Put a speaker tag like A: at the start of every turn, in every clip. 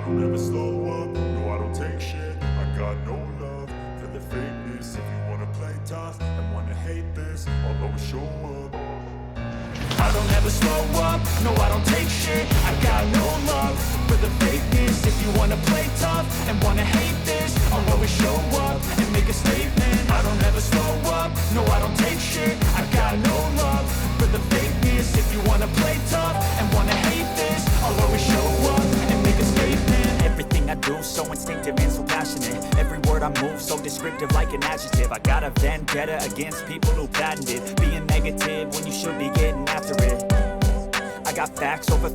A: don't ever slow up, no I don't take shit. I got no love for the fakeness. If you wanna play tough and wanna hate this, I'll always show up. I don't ever slow up, no I don't take shit. I got no love for the fakeness. If you wanna play tough and wanna hate this, I'll always show up and make a statement. I don't ever slow up, no I don't take shit. I got no love for the fakeness. If you wanna play tough and wanna hate this, I'll always show up and make a statement. Everything I do so instinctive and so passionate. Every word I move so descriptive like an adjective. I got a vendetta against people who patented being negative when you should be getting after it. I got facts over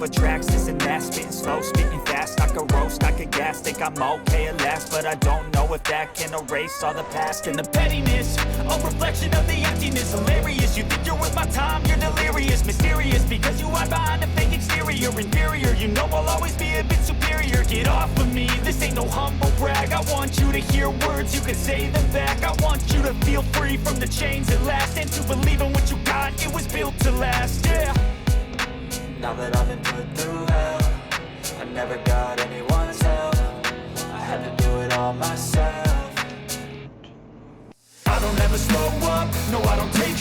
A: tracks, this and that. Spitting slow, speaking fast, I could roast, I could gas. Think I'm okay at last, but I don't know if that can erase all the past. And the pettiness, a reflection of the emptiness. Hilarious, you think you're worth my time, you're delirious. Mysterious, because you hide behind a fake exterior. Inferior, you know I'll always be a bit superior. Get off of me, this ain't no humble brag. I want you to hear words, you can say them back. I want you to feel free from the chains at last, and to believe in what you got, it was built to last, yeah.
B: Now that I've been put through hell, I never got anyone's help. I had to do it all myself.
A: I don't ever slow up, no I don't take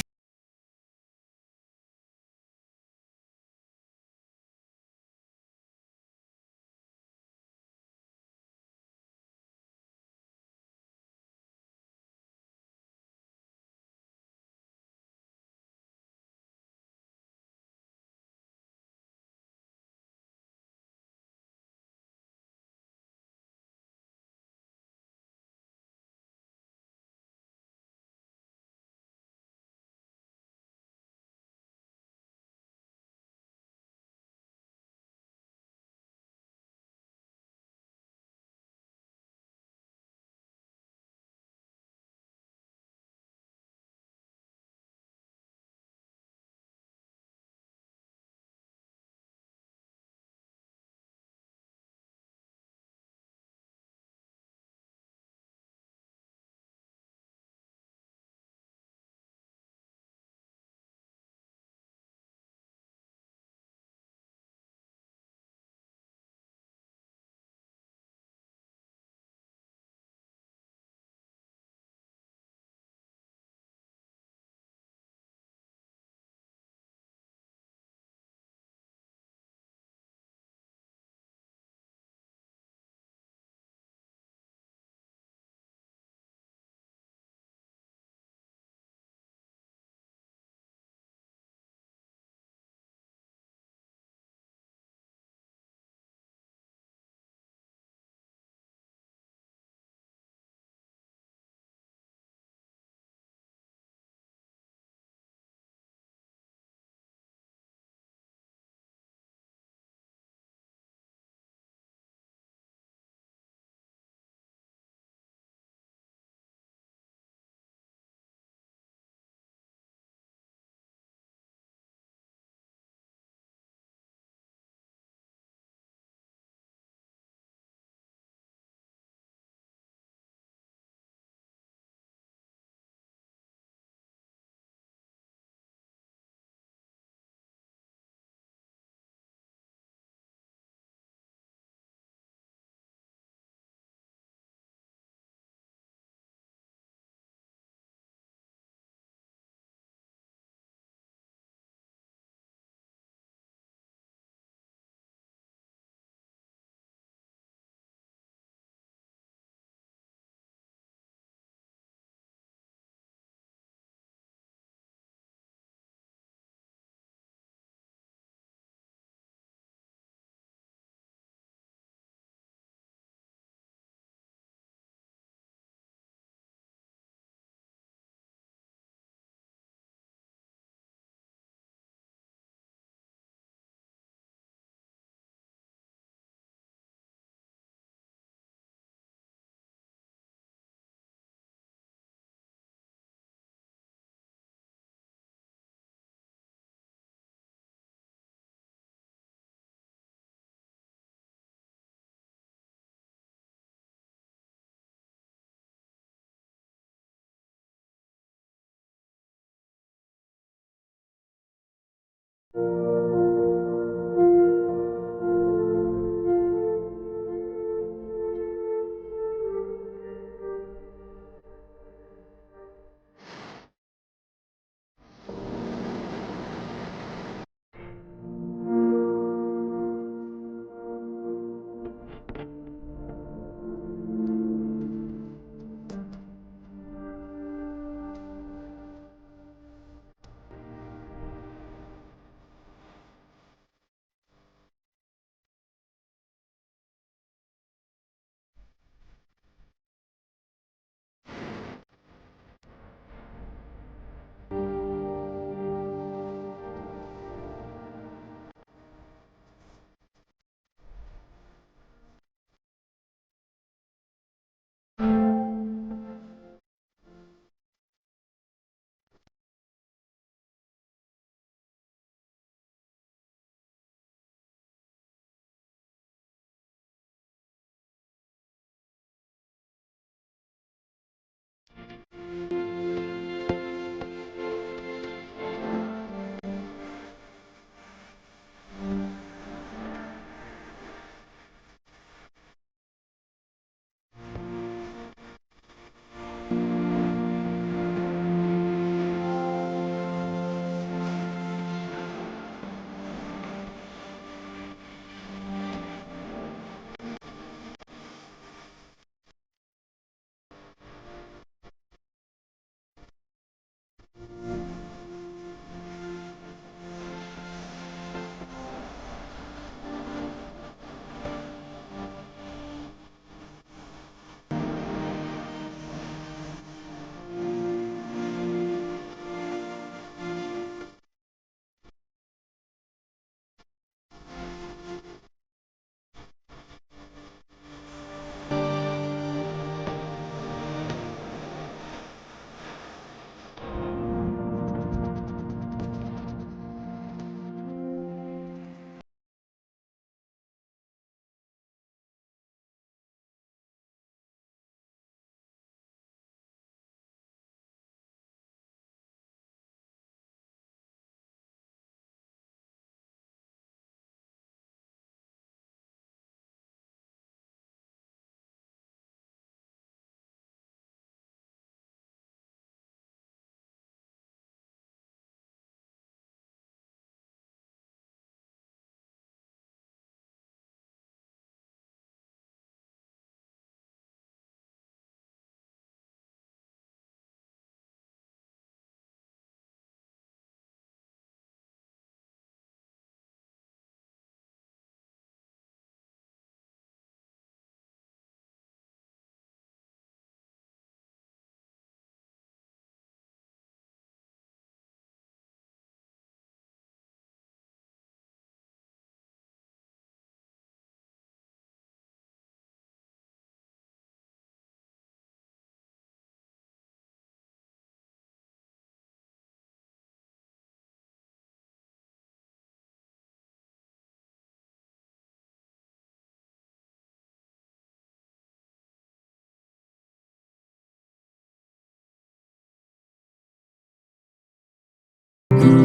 C: Mm.